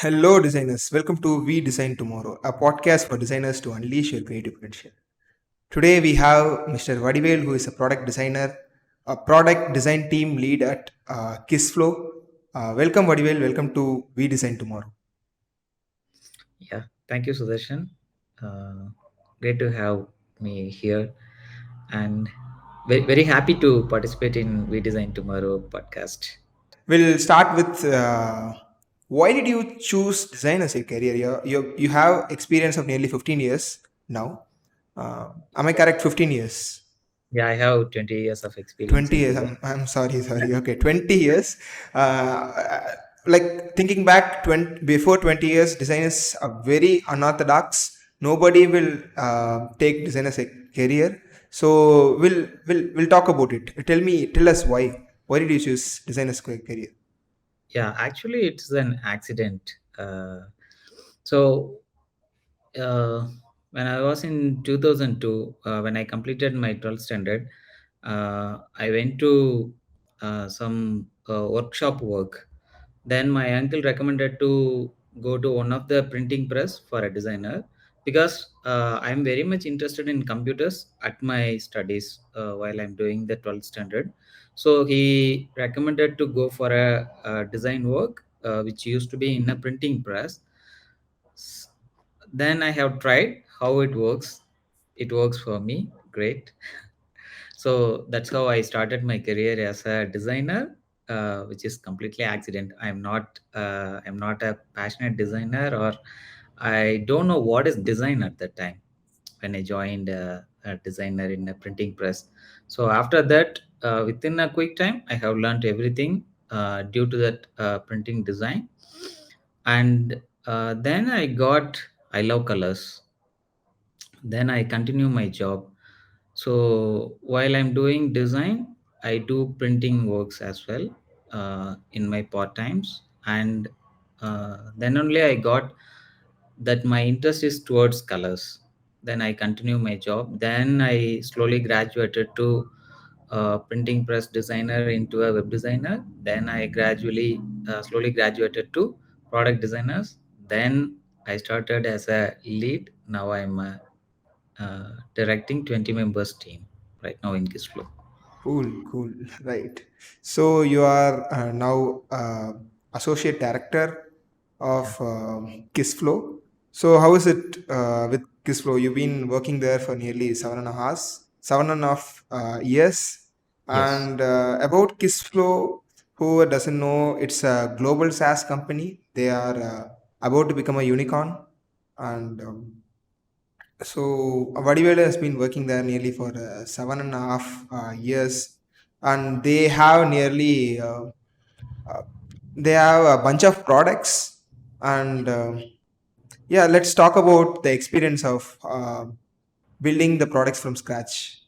Hello, designers. Welcome to We Design Tomorrow, a podcast for designers to unleash your creative potential. Today, we have Mr. Vadivel, who is a product designer, a product design team lead at Kissflow. Welcome, Vadivel. Welcome to We Design Tomorrow. Yeah, thank you, Sudarshan. Uh, Great to have me here, and very happy to participate in We Design Tomorrow podcast. We'll start with why did you choose design as a career? You have experience of nearly 15 years now. Am I correct? 15 years. Yeah, I have 20 years of experience 20 in years. design. I'm sorry. Okay, 20 years. Like thinking back, 20 years, design is a very unorthodox. Nobody will take design as a career. So we'll talk about it. Tell us why. Why did you choose design as a career? Yeah, actually, it's an accident. So uh, when I was in 2002, when I completed my 12th standard, I went to some workshop work. Then my uncle recommended to go to one of the printing press for a designer because I'm very much interested in computers at my studies while I'm doing the 12th standard. So he recommended to go for a design work which used to be in a printing press. Then I have tried how it works. It works for me. Great. So that's how I started my career as a designer, which is completely accident. I'm not a passionate designer, or I don't know what is design at that time when I joined a designer in a printing press. So after that, within a quick time, I have learned everything due to that printing design. And then I love colors. Then I continue my job. So while I'm doing design, I do printing works as well in my part times. And then only I got that my interest is towards colors. Then I continue my job. Then I slowly graduated to printing press designer into a web designer. Then I gradually slowly graduated to product designers. Then I started as a lead. Now I'm directing 20 members team right now in Kissflow. Cool. Right. So you are now associate director Yeah. of Kissflow. So how is it with Kissflow? You've been working there for nearly 7.5 years. Yes. And about Kissflow, whoever doesn't know, it's a global SaaS company. They are about to become a unicorn, and so Vadivel has been working there nearly for 7.5 years, and uh, they have a bunch of products. And yeah, let's talk about the experience of building the products from scratch.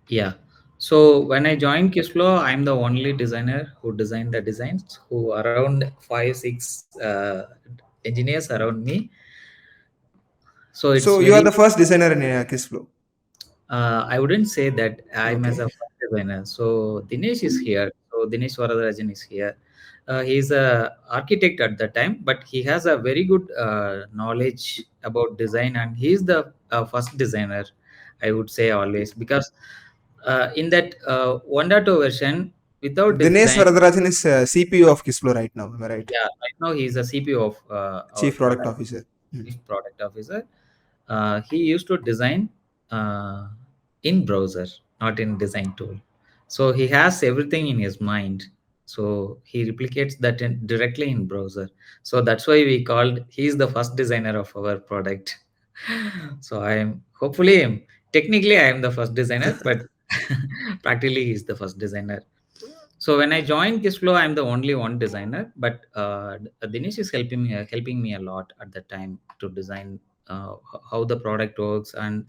Yeah. So when I joined Kissflow, I'm the only designer who designed the designs, who around five, six engineers around me. So it's So you are very the first designer in Kissflow. I wouldn't say that I'm as Okay. a first designer. So Dinesh is here. So Dinesh Varadarajan is here. He's a architect at the time, but he has a very good knowledge about design, and he's the first designer, I would say always, because in that 1.2 version, without Dinesh design, Varadarajan is CPU of Kissflow right now. Am I right? yeah, right now he's a CPO of our Chief Product product, Officer. Hmm. chief product officer. He used to design uh, in browser, not in design tool. So he has everything in his mind. So he replicates that directly in browser. So that's why we called he's the first designer of our product. So technically I am the first designer, but practically he's the first designer. So when I joined Kissflow, I'm the only one designer, but Dinesh is helping me a lot at the time to design how the product works and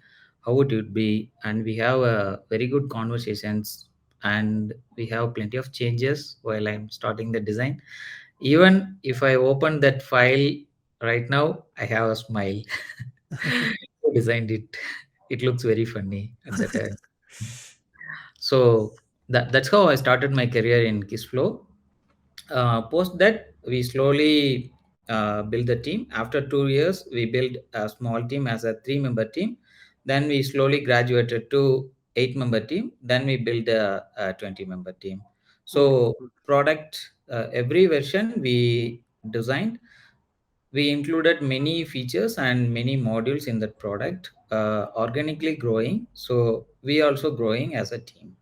how it would be. And we have very good conversations, and we have plenty of changes while I'm starting the design. Even if I open that file right now, I have a smile. Who designed it? It looks very funny at that time. So that's how I started my career in Kissflow. Post that, we slowly build the team. After 2 years, we built a small team as a 3-member team. Then we slowly graduated to 8-member team. Then we built a 20-member team. Cool. So product, every version we designed, we included many features and many modules in that product, organically growing. So we also growing as a team.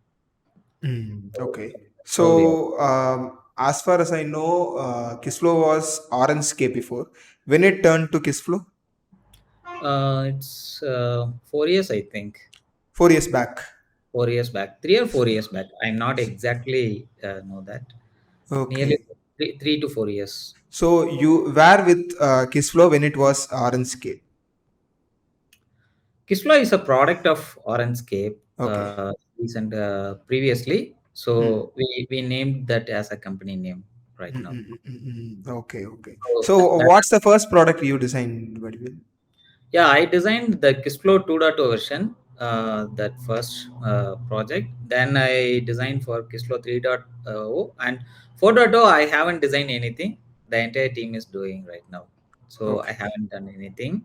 Okay. That's how we are. So, as far as I know, Kissflow was Orangescape before. When it turned to Kissflow? It's 4 years, I think. 4 years back. 4 years back, 3 or 4 years back. I'm not exactly know that. Nearly Okay. three to 4 years. So you were with Kissflow when it was Orangescape. Kissflow is a product of Orangescape, Okay. recent previously. Mm. So we named that as a company name right Mm, now. mm, mm, mm, Okay, okay. So So, that what's the first product you designed, Vadivel? Yeah, I designed the Kissflow 2.0 version, that first project. Then I designed for Kissflow 3.0 and 4.0. I haven't designed anything. The entire team is doing right now. So I Okay. haven't done anything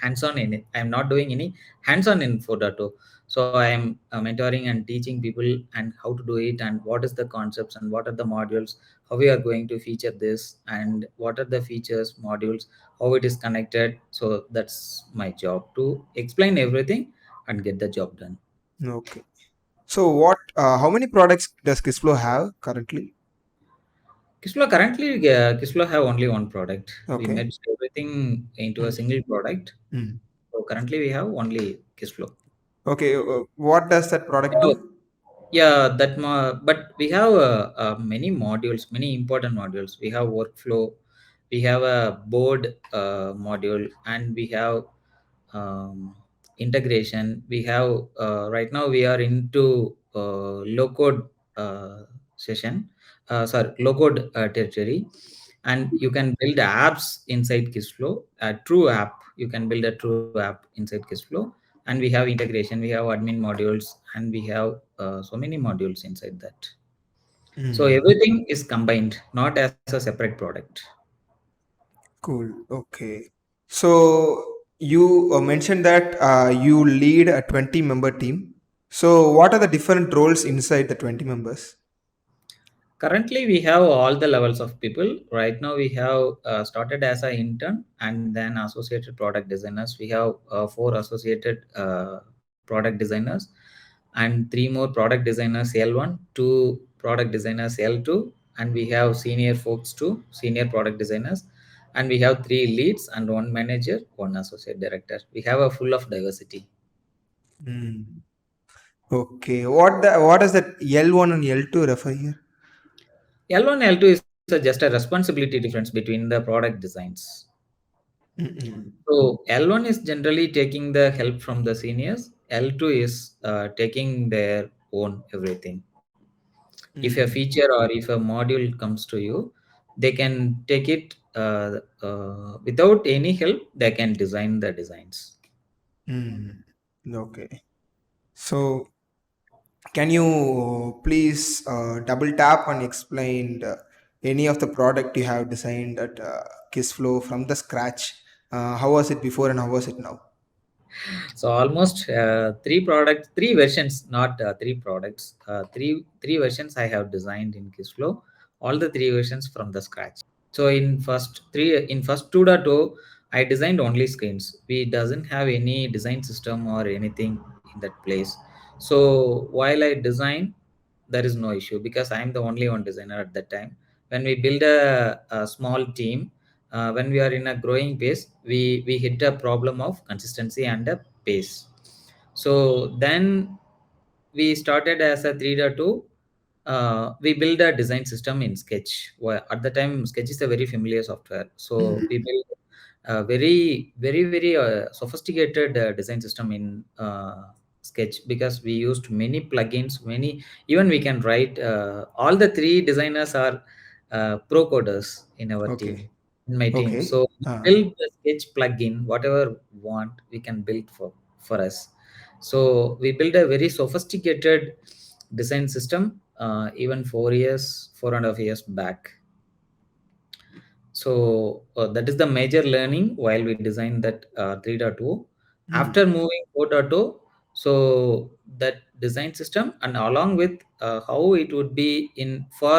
hands-on in it. I'm not doing any hands-on in 4.0. So I am mentoring and teaching people and how to do it and what is the concepts and what are the modules, how we are going to feature this and what are the features, modules, how it is connected. So that's my job to explain everything and get the job done. Okay. So, what? How many products does Kissflow have currently? Kissflow have only one product. We Okay. merged everything into a Mm, single product. mm. So currently we have only Kissflow. Okay. What does that product do? Yeah, but we have many modules, many important modules. We have workflow, we have a board module, and we have um, integration. We have right now we are into low code session, sorry, low code territory, and you can build apps inside Kissflow. A true app, you can build a true app inside Kissflow, and we have integration, we have admin modules, and we have so many modules inside that. So Mm. everything is combined, not as a separate product. Cool. Okay. So you mentioned that you lead a 20-member team. So what are the different roles inside the 20 members? Currently we have all the levels of people. Right now we have started as an intern and then associated product designers. We have 4 associated product designers and 3 more product designers L1, 2 product designers L2, and we have senior folks too, senior product designers, and we have 3 leads and 1 manager, 1 associate director. We have a full of diversity. Mm. Okay. What does that L1 and L2 refer here? L1 L2 is just a responsibility difference between the product designs. Mm-mm. So L1 is generally taking the help from the seniors. L2 is taking their own everything. If a Mm. feature or if a module comes to you, they can take it without any help. They can design the designs. Mm. Okay. So can you please double tap and explain any of the product you have designed at Kissflow from the scratch? How was it before and how was it now? So almost 3 versions, not 3 products. Three versions I have designed in Kissflow. All the 3 versions from the scratch. So in first 2.0, I designed only screens. We doesn't have any design system or anything in that place. So while I design, there is no issue because I'm the only one designer at that time. When we build a small team, when we are in a growing pace, we hit a problem of consistency and a pace. So then we started as a 3.2. We build a design system in Sketch. Well, at the time, Sketch is a very familiar software. So we Mm. built a very sophisticated design system in Sketch because we used many plugins. Many, even we can write. All the 3 designers are pro coders in our team, Okay. in my team. Okay. So we build the Sketch plugin, whatever want we can build for us. So we built a very sophisticated design system even 4 and a half years back. So that is the major learning while we designed that 3.0. After Mm. moving 4.0, so that design system and along with how it would be in for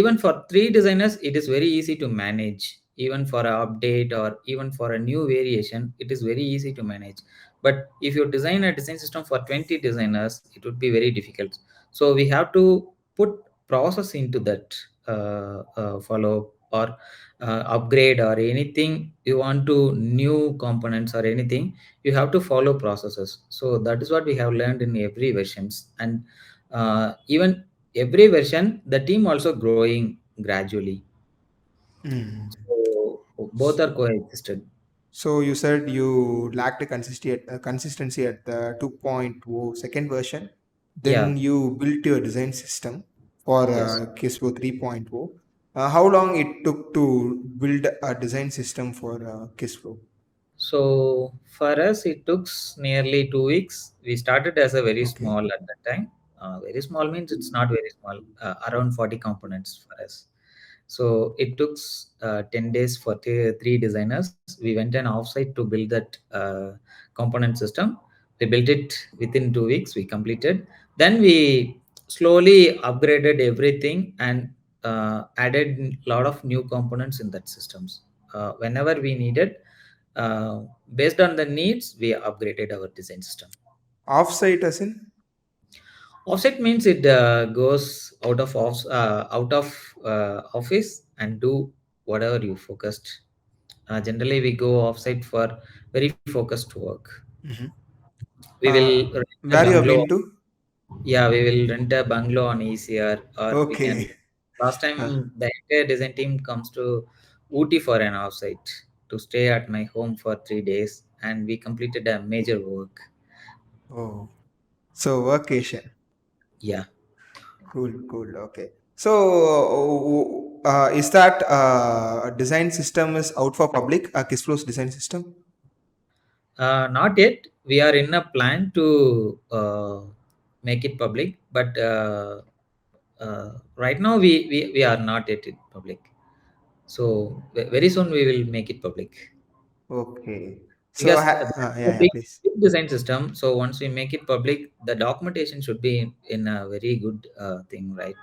even for three designers, it is very easy to manage. Even for an update or even for a new variation, it is very easy to manage. But if you design a design system for 20 designers, it would be very difficult. So we have to put process into that follow or upgrade or anything you want to new components or anything, you have to follow processes. So that is what we have learned in every versions. And even every version the team also growing gradually. Mm. So both are coexisted. So you said you lacked a consistency at the 2.0 second version. Yeah. Then you built your design system for Yes. Kissflow 3.0. How long it took to build a design system for Kissflow? So for us, it took nearly 2 weeks. We started as a very Okay. small at that time. Very small means it's not very small. Around 40 components for us. So it took 10 days for three designers. We went an offsite to build that component system. We built it within 2 weeks. We completed. Then we slowly upgraded everything and added a lot of new components in that systems. Whenever we needed, uh, based on the needs, we upgraded our design system. Offsite as in? Offset means it goes out of office and do whatever you focused. Generally, we go offsite for very focused work. Mhm. We will rent a Where you have bungalow. been to? Yeah, we will rent a bungalow on ECR, or we can. Okay. Last Uh, time, the entire design team comes to Ooty for an offsite to stay at my home for 3 days, and we completed a major work. oh, so vacation. Yeah. Cool, cool. Okay. So, is that design system is out for public? Kissflow's design system? Not yet. We are in a plan to make it public, but right now we are not yet in public. So very soon we will make it public Okay. So, because that's a yeah, yeah, please. big design system. So once we make it public, the documentation should be in a very good thing, right?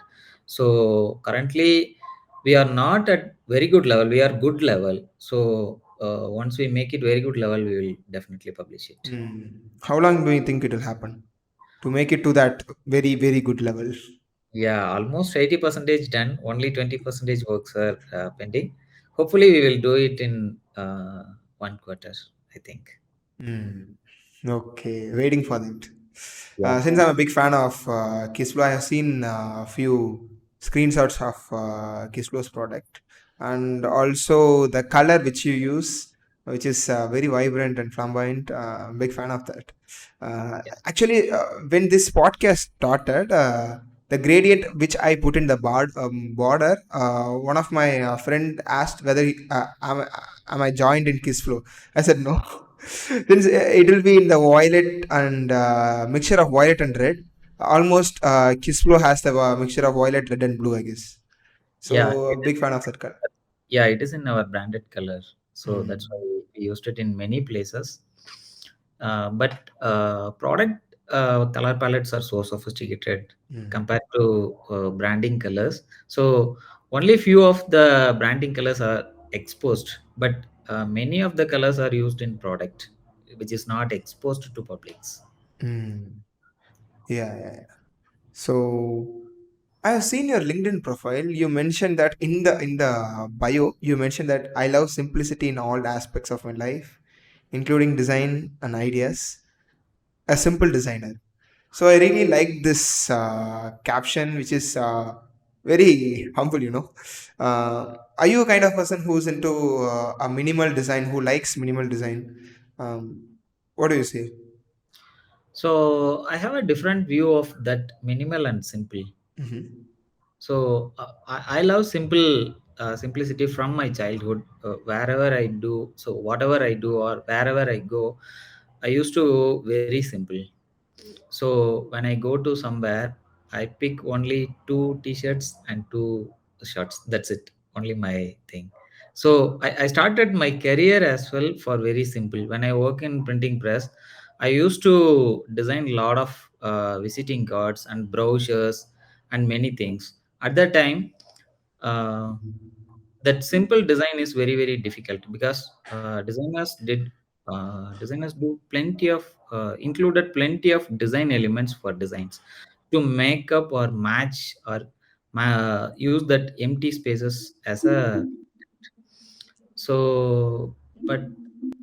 So currently we are not at very good level. We are good level. So once we make it very good level, we will definitely publish it. How long do you think it will happen to make it to that very, very good level? Yeah, almost 80 percentage done. Only 20 percentage works are pending. Hopefully, we will do it in 1 quarter, I think. Hmm. Okay, waiting for that. Yeah. Since I'm a big fan of Kissflow, I have seen a few screenshots of Kissflow's product, and also the color which you use, which is very vibrant and flamboyant. I'm a big fan of that. Actually, when this podcast started, the gradient which I put in the border, one of my friend asked whether am I joined in Kissflow. I said no. Since it will be in the violet and mixture of violet and red. Almost Kissflow has the mixture of violet, red, and blue, I guess. Yeah, So a big fan of that color. yeah, it is in our branded color. So that's why Mm. we used it in many places. But product color palettes are so sophisticated Mm. compared to branding colors. So only few of the branding colors are exposed, but many of the colors are used in product, which is not exposed to publics. Mm. Yeah, yeah, yeah. So I have seen your LinkedIn profile. You mentioned that in the bio, you mentioned that I love simplicity in all aspects of my life, including design and ideas. A simple designer. So I really like this caption, which is very humble. Are you a kind of person who's into a minimal design, who likes minimal design? What do you say? So I have a different view of that minimal and simple. Mm-hmm. So I love simplicity from my childhood. Wherever I do, so whatever I do or wherever I go, I used to very simple. So when I go to somewhere, I pick only two t-shirts and two shirts. That's it. Only my thing. So I started my career as well for very simple. When I work in printing press, I used to design a lot of visiting cards and brochures and many things. At that time, uh, that simple design is very very difficult because designers do plenty of included plenty of design elements for designs to make up or match or use that empty spaces as a. So, but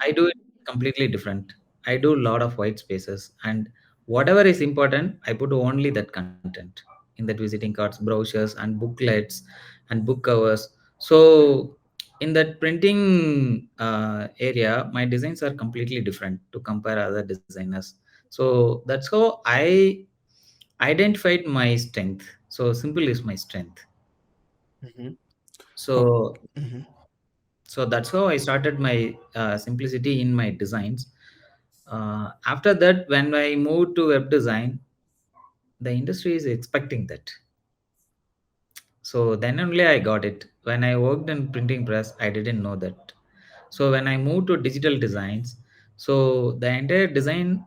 I do it completely different. I do a lot of white spaces, and whatever is important, I put only that content in that visiting cards, brochures, and booklets and book covers. So, in that printing area, my designs are completely different to compare other designers. So that's how I identified my strength. So simple is my strength. Mm-hmm. So Okay. Mm-hmm. that's how I started my simplicity in my designs. After that, when I moved to web design, the industry is expecting that. So then only I got it. When I worked in printing press, I didn't know that. So when I moved to digital designs, so the entire design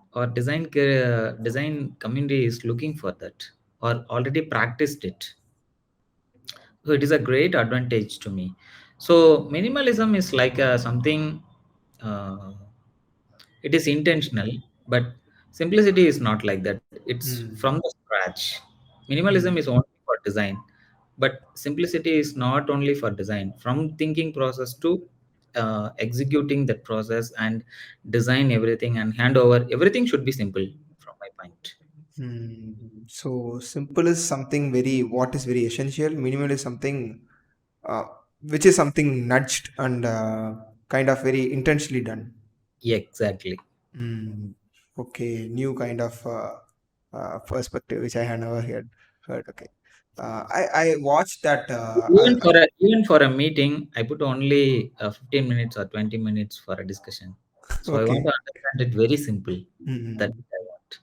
community is looking for that or already practiced it. So it is a great advantage to me. So minimalism is like something, uh, it is intentional, but simplicity is not like that. It's from Mm. the scratch. Minimalism is Mm. only for design, but simplicity is not only for design. From thinking process to executing that process and design everything and hand over everything should be simple from my point. Hmm. So simple is something very what is very essential. Minimal is something uh, which is something nudged and kind of very intentionally done. Yeah, exactly. Hmm. Okay, new kind of perspective which I had never heard. Okay, I watched that. Even for a meeting, I put only 15 minutes or 20 minutes for a discussion. So I want Okay. to understand it very simple. That Hmm. I want.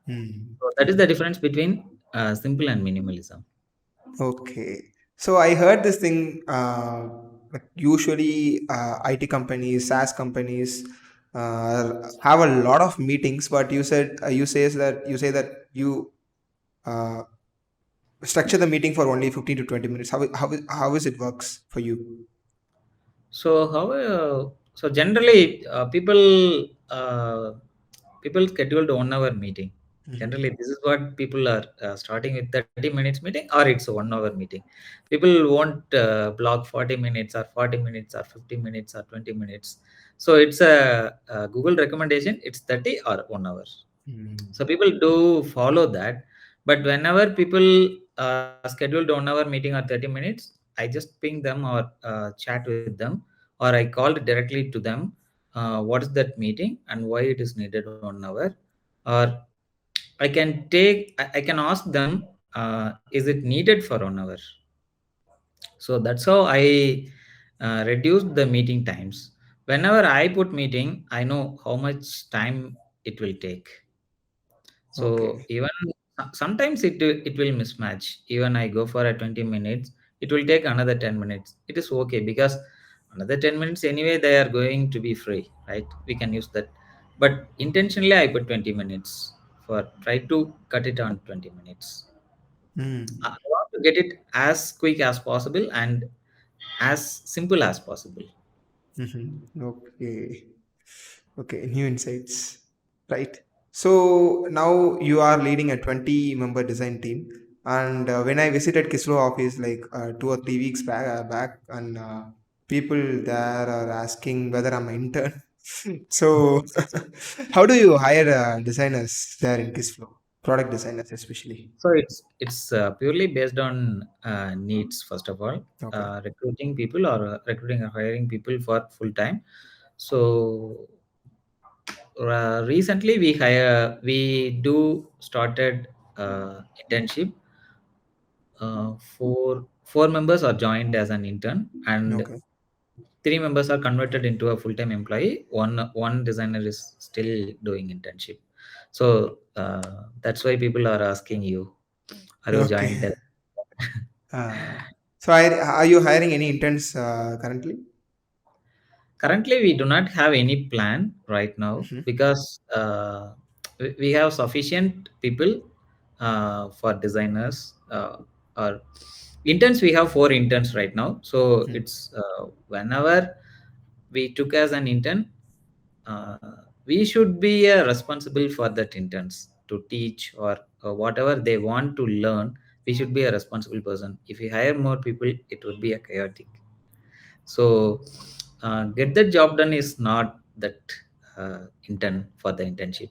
Hmm. So that is the difference between simple and minimalism. Okay. So I heard this thing. Like usually, IT companies, SaaS companies, have a lot of meetings. But you say that you uh, structure the meeting for only 15 to 20 minutes. How is it works for you? So how? So generally, people scheduled 1 hour meeting. Mhm. Generally, this is what people are starting with 30 minutes meeting, or it's a 1 hour meeting. People won't block 40 minutes or 40 minutes or 50 minutes or 20 minutes. So it's a Google recommendation. It's 30 or 1 hour. Mm. So people do follow that, but whenever people scheduled 1 hour meeting or 30 minutes, I just ping them or chat with them, or I called directly to them. What is that meeting and why it is needed 1 hour? Or I can ask them, is it needed for 1 hour? So that's how I reduced the meeting times. Whenever I put meeting, I know how much time it will take. So Okay. even sometimes it will mismatch. Even I go for a 20 minutes, it will take another 10 minutes. It is okay because another 10 minutes anyway they are going to be free, right? We can use that. But intentionally I put 20 minutes for try to cut it on 20 minutes. I Mm. want to get it as quick as possible and as simple as possible. Mm-hmm. Okay. Okay. New insights. Right. So now you are leading a 20-member design team. And when I visited Kissflow office like 2 or 3 weeks back, and people there are asking whether I'm an intern. So, how do you hire designers there in Kissflow? Product designers, especially. So it's purely based on needs. First of all, Okay. recruiting people or recruiting or hiring people for full time. So recently we do started internship. Four members are joined as an intern, and Okay. 3 members are converted into a full time employee. One designer is still doing internship. So that's why people are asking you, are you Okay. joined? Uh, So are you hiring any interns currently? Currently, we do not have any plan right now Hmm. because we have sufficient people for designers or interns. We have 4 interns right now, so Hmm. it's whenever we took as an intern, uh, we should be responsible for that interns to teach or whatever they want to learn. We should be a responsible person. If we hire more people, it would be a chaotic. So get the job done is not that intern for the internship.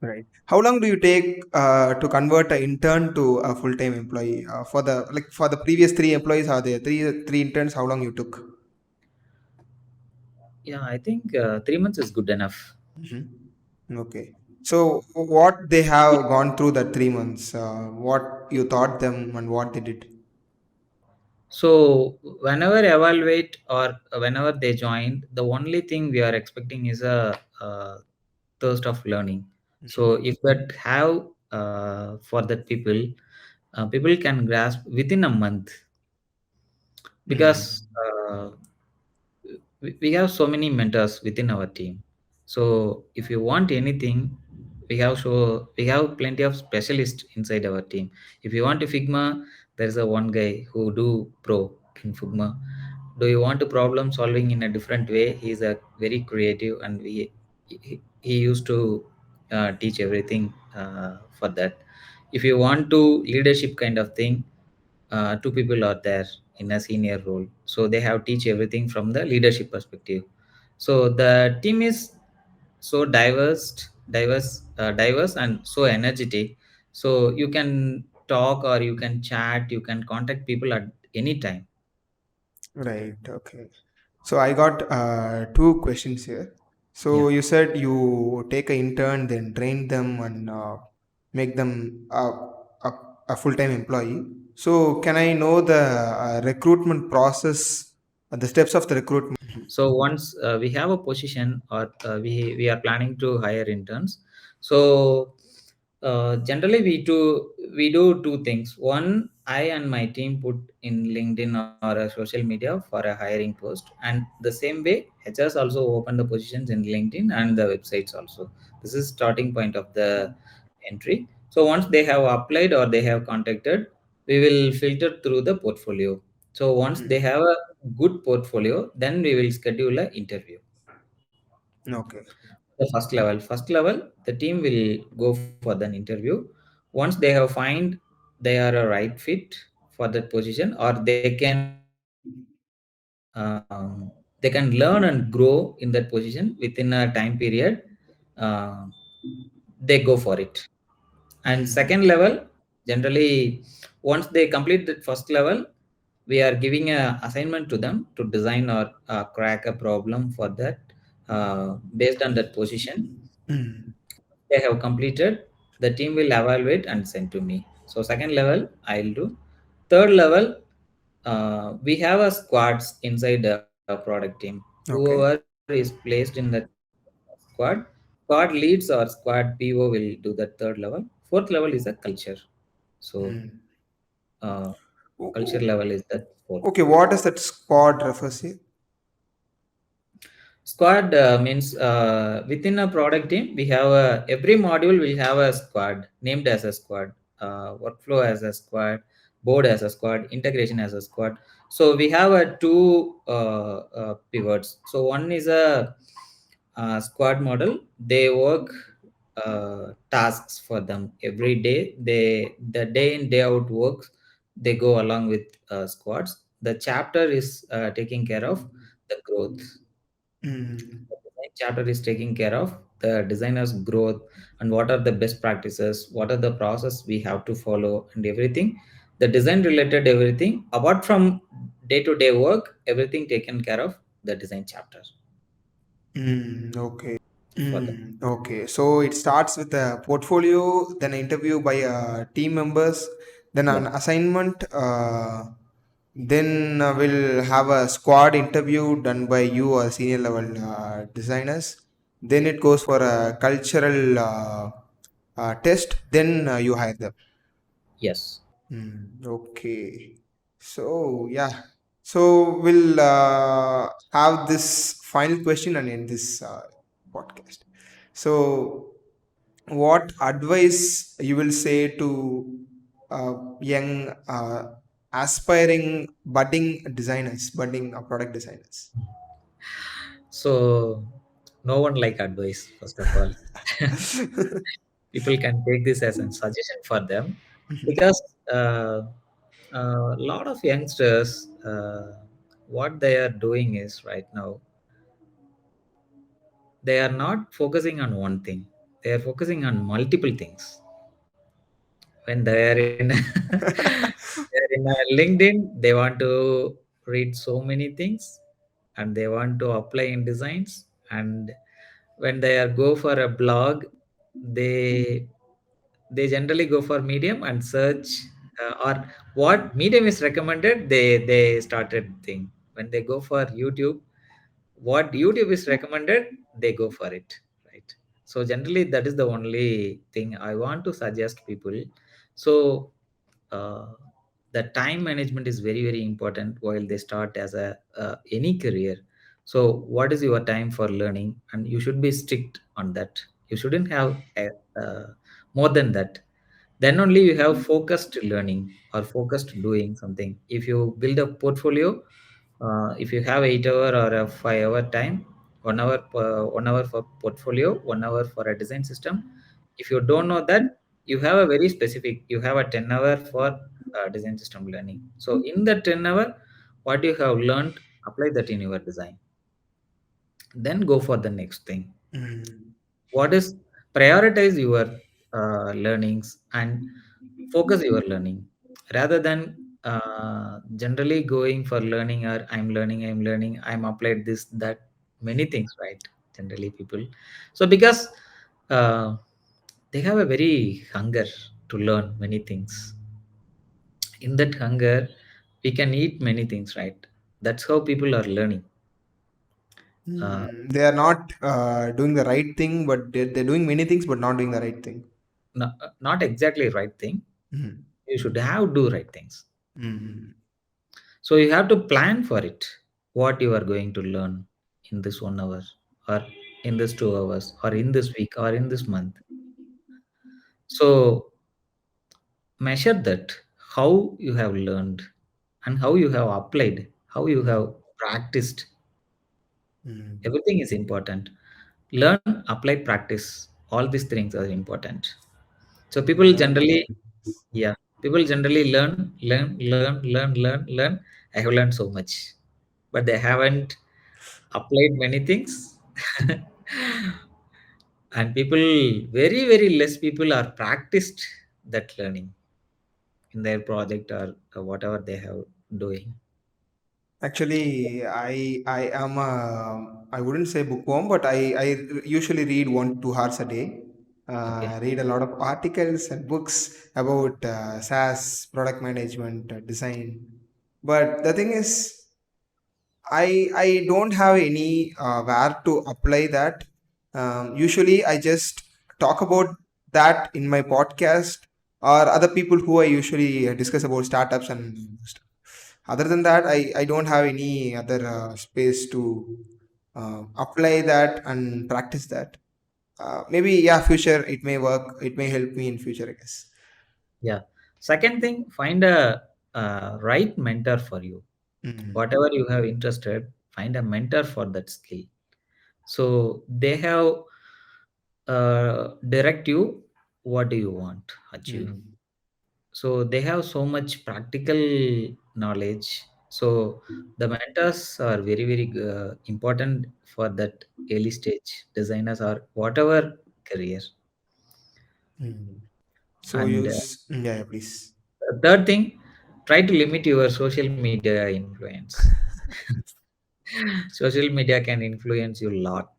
Right. How long do you take to convert an intern to a full-time employee? For the for the previous three employees, are there three interns? How long you took? Yeah, I think 3 months is good enough. Hmm. Okay. So what they have gone through that 3 months? What you taught them and what they did? So whenever evaluate or whenever they join, the only thing we are expecting is a thirst of learning. So Hmm. if that have for that people, people can grasp within a month because Hmm. we have so many mentors within our team. So if you want anything, we have plenty of specialists inside our team. If you want a Figma, there is a one guy who do pro in Figma. Do you want a problem solving in a different way? He's a very creative, and he used to teach everything for that. If you want to leadership kind of thing, 2 people are there in a senior role, so they have teach everything from the leadership perspective. So the team is so diverse and so energetic. So you can talk or you can chat, you can contact people at any time. Right. Okay. So I got two questions here. Yeah. So you said you take an intern, then train them and make them a, a full-time employee. So can I know the recruitment process, the steps of the recruitment? So once we have a position or we are planning to hire interns, so generally we do 2 things. One, I and my team put in LinkedIn or a social media for a hiring post, and the same way HRs also open the positions in LinkedIn and the websites also. This is starting point of the entry. So once they have applied or they have contacted, we will filter through the portfolio. So once they Hmm. have a good portfolio, then we will schedule an interview. Okay. The first level, the team will go for an interview. Once they have find they are a right fit for that position, or they can learn and grow in that position within a time period, uh, they go for it. And second Hmm. level, generally, once they complete the first level, we are giving a assignment to them to design or crack a problem for that, based on that position. Hmm. They have completed, the team will evaluate and send to me. So second level I'll do. Third level, we have a squads inside the product team. Whoever Okay. is placed in that squad, squad leads or squad PO will do the third level. Fourth level is a culture. So Hmm. uh, O- culture o- level is the fourth. Okay. What does that squad refers to? Squad means within a product team, we have every module will have a squad named as a squad, workflow as a squad, board as a squad, integration as a squad. So we have two pivots. So one is a squad model. They work tasks for them every day. The day in day out works. They go along with squads. The chapter is taking care of the growth. Hmm. The design chapter is taking care of the designer's growth and what are the best practices, what are the process we have to follow, and everything. The design related everything apart from day to day work, everything taken care of the design chapter Okay. for them. Okay, so it starts with a portfolio, then an interview by team members, then Yeah. an assignment, then we'll have a squad interview done by you or senior level designers. Then it goes for a cultural test. Then you hire them. Yes. Okay. So yeah, so we'll have this final question and end this podcast. So, what advice you will say to young aspiring budding designers, budding product designers? So no one like advice, first of all. People can take this as a suggestion for them, because a lot of youngsters, what they are doing is right now, they are not focusing on one thing, they are focusing on multiple things. When they are in they're in a LinkedIn, they want to read so many things, and they want to apply in designs. And when they are go for a blog, they they generally go for Medium and search, or what Medium is recommended, they started thing. When they go for YouTube, what YouTube is recommended, they go for it, right? So generally that is the only thing I want to suggest people. So uh, the time management is very very important while they start as a any career. So what is your time for learning, and you should be strict on that. You shouldn't have more than that. Then only you have focused learning or focused doing something. If you build a portfolio, if you have 8 hour or a 5 hour time, 1 hour 1 hour for portfolio, 1 hour for a design system. If you don't know that, you have a very specific, you have a 10 hour for design system learning. So in that 10 hour, what you have learned, apply that in your design, then go for the next thing. Mm. What is, prioritize your learnings and focus your learning, rather than generally going for learning, or I'm applied this that, many things, right? Generally people, so because uh, they have a very hunger to learn many things. In that hunger, we can eat many things, right? That's how people are learning. uh, They are not doing the right thing, but they're doing many things, but not doing the right thing. not exactly right thing. Mm. You should have do right things. Mm. So you have to plan for it, what you are going to learn in this 1 hour, or in this 2 hours, or in this week, or in this month. So measure that, how you have learned, and how you have applied, how you have practiced. Mm. Everything is important. Learn, apply, practice. All these things are important. So people Learn, generally, apply. yeah, people generally learn. I have learned so much, but they haven't applied many things. And people, very very less people are practiced that learning in their project, or whatever they have doing. Actually, I am a, I wouldn't say bookworm, but I usually read 1 2 hours a day. Okay. Read a lot of articles and books about SaaS, product management, design. But the thing is, I don't have any where to apply that. Usually, I just talk about that in my podcast or other people who I usually discuss about startups and stuff. Other than that, I don't have any other space to apply that and practice that. Maybe yeah, future it may work. It may help me in future, I guess. Yeah. Second thing, find a, right mentor for you. Mm. Whatever you have interested, find a mentor for that skill. So they have direct you, what do you want to achieve. Mm. So they have so much practical knowledge. So the mentors are very very important for that early stage designers or whatever career. Mm. So And yeah, yeah, please. third thing, try to limit your social media influence. Social media can influence you a lot.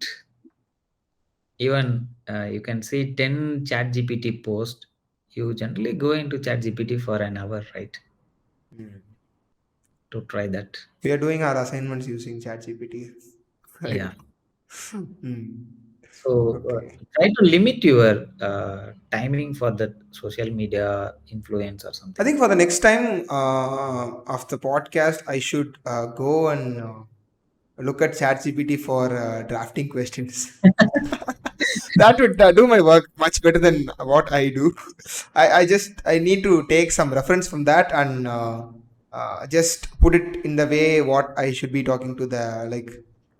Even you can see 10 chat GPT post, you generally go into chat GPT for an hour, right? Mm. To try that. We are doing our assignments using ChatGPT, right? Yeah. Mm. So Okay. try to limit your timing for the social media influence or I something think like for the that. next time of the podcast, I should go and look at ChatGPT for drafting questions. That would do my work much better than what I do. I need to take some reference from that and just put it in the way what I should be talking to the like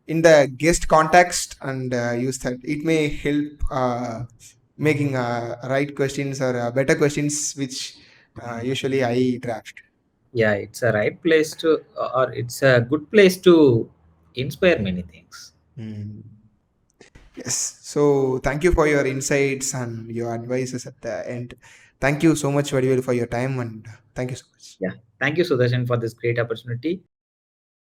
in the guest context and use that. It may help making right questions or better questions, which usually I draft. Yeah, it's a right place to, or it's a good place to inspire many things. Hmm. Yes. So thank you for your insights and your advices at the end. Thank you so much, Vadivel, for your time and thank you so much. Yeah. Thank you, Sudarshan, for this great opportunity.